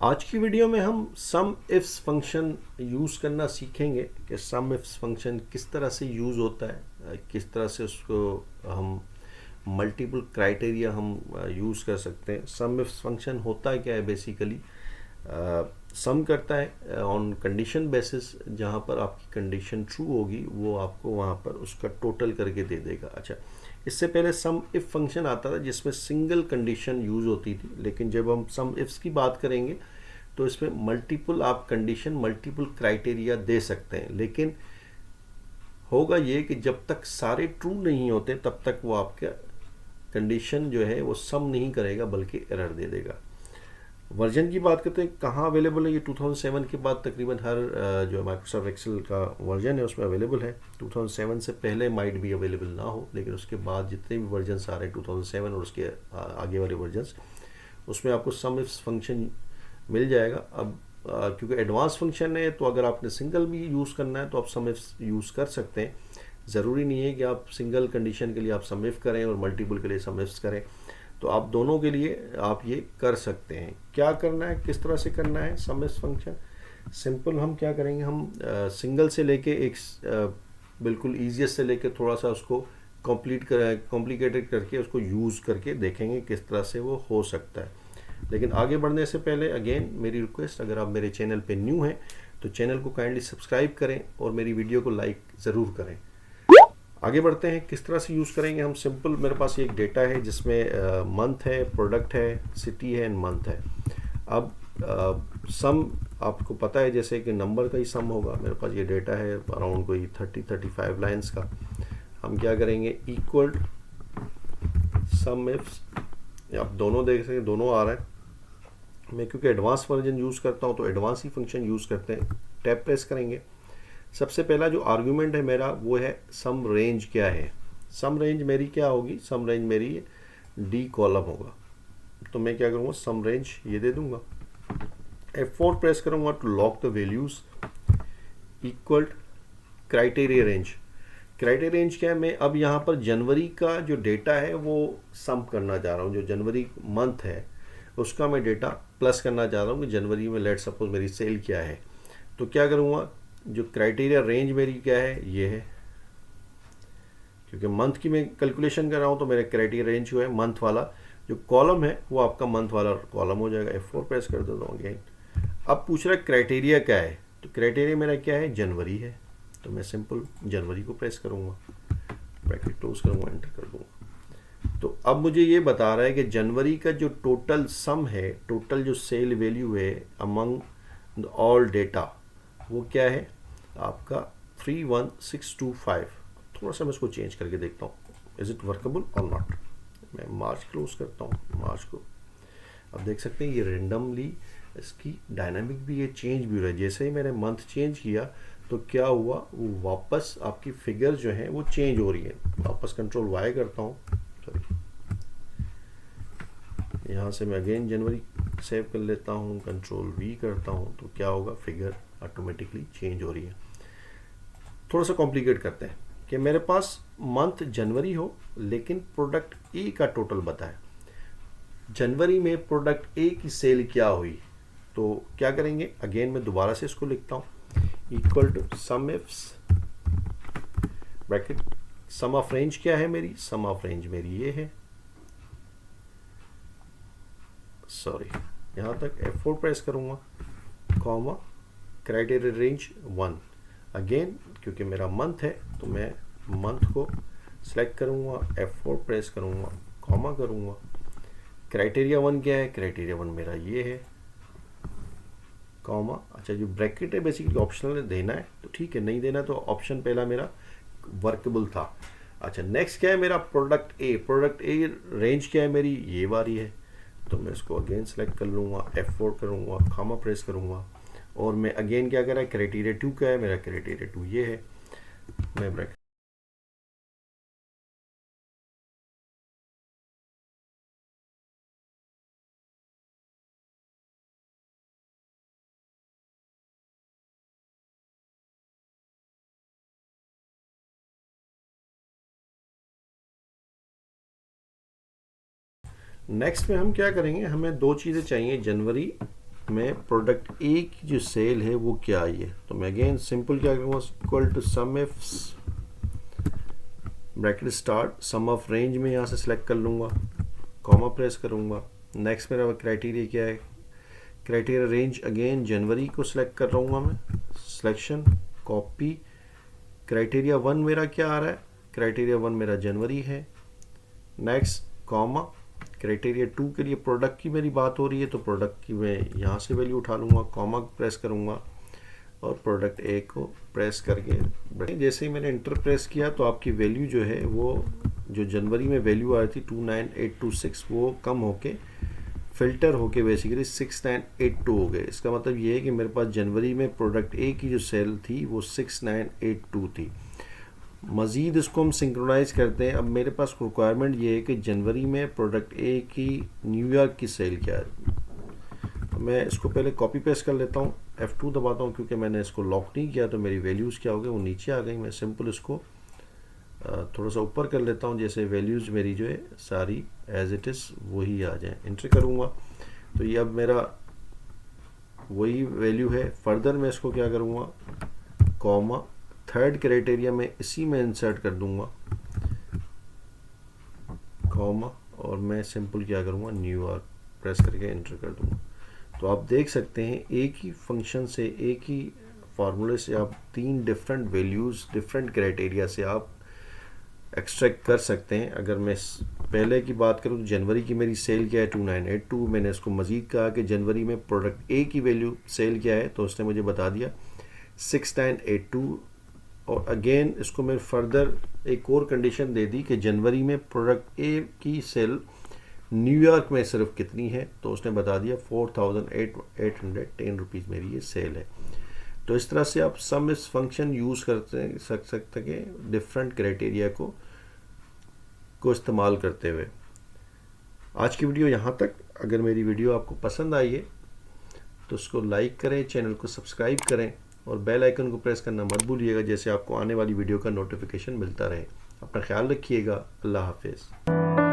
आज की वीडियो में हम सम इफ्स फंक्शन यूज़ करना सीखेंगे कि सम इफ्स फंक्शन किस तरह से यूज़ होता है, किस तरह से उसको हम मल्टीपल क्राइटेरिया हम यूज़ कर सकते हैं। सम इफ्स फंक्शन होता है क्या है बेसिकली, सम करता है ऑन कंडीशन बेसिस, जहाँ पर आपकी कंडीशन ट्रू होगी वो आपको वहाँ पर उसका टोटल करके दे देगा। अच्छा, इससे पहले सम इफ फंक्शन आता था जिसमें सिंगल कंडीशन यूज़ होती थी, लेकिन जब हम सम इफ्स की बात करेंगे तो इसमें मल्टीपल आप कंडीशन मल्टीपल क्राइटेरिया दे सकते हैं, लेकिन होगा ये कि जब तक सारे ट्रू नहीं होते तब तक वो आपका कंडीशन जो है वो सम नहीं करेगा बल्कि एरर दे देगा। वर्जन की बात करते हैं, कहाँ अवेलेबल है ये 2007 के बाद तकरीबन हर जो माइक्रोसॉफ्ट एक्सेल का वर्जन है उसमें अवेलेबल है। 2007 से पहले माइट भी अवेलेबल ना हो, लेकिन उसके बाद जितने भी वर्जन आ रहे हैं 2007 और उसके आगे वाले वर्जन, उसमें आपको सम इफ फंक्शन मिल जाएगा। अब क्योंकि एडवांस फंक्शन है तो अगर आपने सिंगल भी यूज़ करना है तो आप सम इफ यूज़ कर सकते हैं। ज़रूरी नहीं है कि आप सिंगल कंडीशन के लिए आप सम इफ करें और मल्टीपल के लिए सम इफ करें, तो आप दोनों के लिए आप ये कर सकते हैं। क्या करना है, किस तरह से करना है सम इफ फंक्शन? सिंपल हम क्या करेंगे, हम सिंगल से लेके एक बिल्कुल ईजिएस्ट से लेके थोड़ा सा उसको कॉम्प्लिकेटेड करके उसको यूज़ करके देखेंगे किस तरह से वो हो सकता है। लेकिन आगे बढ़ने से पहले अगेन मेरी रिक्वेस्ट, अगर आप मेरे चैनल पे न्यू हैं तो चैनल को काइंडली सब्सक्राइब करें और मेरी वीडियो को लाइक ज़रूर करें। आगे बढ़ते हैं, किस तरह से यूज़ करेंगे हम। सिंपल, मेरे पास एक डेटा है जिसमें मंथ है, प्रोडक्ट है, सिटी है एंड मंथ है। अब सम आपको पता है जैसे कि नंबर का ही सम होगा। मेरे पास ये डेटा है अराउंड कोई 35 लाइन्स का। हम क्या करेंगे, इक्वल सम इफ्स, आप दोनों देख सकते हैं दोनों आ रहा है। मैं क्योंकि एडवांस वर्जन यूज़ करता हूँ तो एडवांस ही फंक्शन यूज़ करते हैं। टैब प्रेस करेंगे, सबसे पहला जो आर्ग्यूमेंट है मेरा वो है सम रेंज क्या है। सम रेंज मेरी क्या होगी, सम रेंज मेरी डी कॉलम होगा। तो मैं क्या करूँगा, सम रेंज ये दे दूंगा। F4 प्रेस करूँगा to lock the values, equal criteria range. Criteria range क्या है, मैं अब यहाँ पर जनवरी का जो डेटा है वो सम करना चाह रहा हूँ। जो जनवरी मंथ है उसका मैं डेटा प्लस करना चाह रहा हूँ कि जनवरी में लेट सपोज मेरी सेल क्या है। तो क्या करूँगा, जो क्राइटेरिया रेंज मेरी क्या है ये है, क्योंकि मंथ की मैं कैलकुलेशन कर रहा हूँ तो मेरा क्राइटेरिया रेंज जो है मंथ वाला जो कॉलम है वो आपका मंथ वाला कॉलम हो जाएगा। F4 प्रेस कर देता हूँ अगेन। अब पूछ रहा है क्राइटेरिया क्या है, तो क्राइटेरिया मेरा क्या है, जनवरी है। तो मैं सिंपल जनवरी को प्रेस करूँगा, ब्रैकेट क्लोज करूँगा, एंटर कर दूँगा। तो अब मुझे ये बता रहा है कि जनवरी का जो टोटल सम है, टोटल जो सेल वैल्यू है अमंग ऑल डेटा, वो क्या है आपका 31625। थोड़ा सा मैं इसको चेंज करके देखता हूँ, इज़ इट वर्केबल और नॉट। मैं मार्च क्लोज करता हूँ, मार्च को। अब देख सकते हैं ये रेंडमली इसकी डायनामिक भी ये चेंज भी हो रहा है। जैसे ही मैंने मंथ चेंज किया तो क्या हुआ, वो वापस आपकी फिगर जो है वो चेंज हो रही है। वापस कंट्रोल वाई करता हूँ, सॉरी, यहाँ से मैं अगेन जनवरी सेव कर लेता हूँ, कंट्रोल वी करता हूँ, तो क्या होगा, फिगर ऑटोमेटिकली चेंज हो रही है। थोड़ा सा कॉम्प्लिकेट करते हैं कि मेरे पास मंथ जनवरी हो लेकिन प्रोडक्ट ए का टोटल बताए। जनवरी में प्रोडक्ट ए की सेल क्या हुई, तो क्या करेंगे, अगेन मैं दोबारा से इसको लिखता हूँ, equal to SUMIFS bracket, sum of range क्या है मेरी, सम ऑफ रेंज मेरी ये है, सॉरी यहाँ तक F4 प्रेस करूँगा, कॉमा क्राइटेरिया रेंज 1। अगेन क्योंकि मेरा मंथ है तो मैं मंथ को सिलेक्ट करूँगा, F4 प्रेस करूँगा, कॉमा करूँगा। क्राइटेरिया 1 क्या है, क्राइटेरिया 1 मेरा ये है, कॉमा। अच्छा, जो ब्रैकेट है बेसिकली ऑप्शनल है, देना है तो ठीक है, नहीं देना तो ऑप्शन पहला मेरा वर्केबल था। अच्छा, नेक्स्ट क्या है मेरा, प्रोडक्ट ए। प्रोडक्ट ए रेंज क्या है मेरी, ये वाली है। तो मैं इसको अगेन सेलेक्ट कर लूँगा, F4 करूँगा, कॉमा प्रेस करूँगा, और मैं अगेन क्या करा, क्राइटेरिया 2 क्या है मेरा, क्राइटेरिया 2 ये है। मैं ब्रैकेट नेक्स्ट में हम क्या करेंगे, हमें दो चीज़ें चाहिए, जनवरी में प्रोडक्ट ए की जो सेल है वो क्या आई है। तो मैं अगेन सिंपल क्या करूँगा, equal to SUMIFS bracket start sum of range में यहाँ से सिलेक्ट कर लूँगा, कॉमा प्रेस करूँगा। नेक्स्ट मेरा क्राइटेरिया क्या है, क्राइटेरिया रेंज अगेन जनवरी को सिलेक्ट कर रहा हूँ मैं, सिलेक्शन कॉपी। क्राइटेरिया 1 मेरा क्या आ रहा है, क्राइटेरिया 1 मेरा जनवरी है। नेक्स्ट कॉमा, क्राइटेरिया 2 के लिए प्रोडक्ट की मेरी बात हो रही है तो प्रोडक्ट की मैं यहाँ से वैल्यू उठा लूँगा, कॉमा प्रेस करूँगा और प्रोडक्ट ए को प्रेस करके जैसे ही मैंने इंटर प्रेस किया तो आपकी वैल्यू जो है वो जो जनवरी में वैल्यू आ रही थी 29826 वो कम होके फिल्टर होके बेसिकली 6982 हो गए। इसका मतलब ये है कि मेरे पास जनवरी में प्रोडक्ट ए की जो सेल थी वो 6982 थी। मज़ीद इसको हम सिंक्रोनाइज़ करते हैं। अब मेरे पास रिक्वायरमेंट ये है कि जनवरी में प्रोडक्ट ए की न्यूयॉर्क की सेल क्या है। तो मैं इसको पहले कॉपी पेस्ट कर लेता हूँ, F2 दबाता हूँ क्योंकि मैंने इसको लॉक नहीं किया तो मेरी वैल्यूज़ क्या हो गई, वो नीचे आ गई। मैं सिंपल इसको थोड़ा सा ऊपर कर लेता हूँ जैसे वैल्यूज़ मेरी जो है सारी एज इट इज़ वही आ जाए। एंटर करूँगा तो ये अब मेरा वही वैल्यू है। फर्दर मैं इसको क्या करूँगा, कॉमा थर्ड क्राइटेरिया में इसी में इंसर्ट कर दूँगा, कॉमा और मैं सिंपल क्या करूँगा, न्यूयॉर्क प्रेस करके एंटर कर दूँगा। तो आप देख सकते हैं एक ही फंक्शन से, एक ही फार्मूले से आप 3 डिफरेंट वैल्यूज़ डिफरेंट क्राइटेरिया से आप एक्सट्रैक्ट कर सकते हैं। अगर मैं पहले की बात करूँ तो जनवरी की मेरी सेल क्या है 2982, मैंने इसको मज़ीद कहा कि जनवरी में प्रोडक्ट ए की वैल्यू सेल क्या है तो उसने मुझे बता दिया 6982। और अगेन इसको मैं फर्दर एक और कंडीशन दे दी कि जनवरी में प्रोडक्ट ए की सेल न्यूयॉर्क में सिर्फ कितनी है तो उसने बता दिया 4810 रुपीज़ मेरी ये सेल है। तो इस तरह से आप सम इस फंक्शन यूज़ करते सकते हैं डिफरेंट क्राइटेरिया को इस्तेमाल करते हुए। आज की वीडियो यहाँ तक। अगर मेरी वीडियो आपको पसंद आई है तो उसको लाइक करें, चैनल को सब्सक्राइब करें और बेल आइकन को प्रेस करना मत भूलिएगा जैसे आपको आने वाली वीडियो का नोटिफिकेशन मिलता रहे। अपना ख्याल रखिएगा। अल्लाह हाफिज़।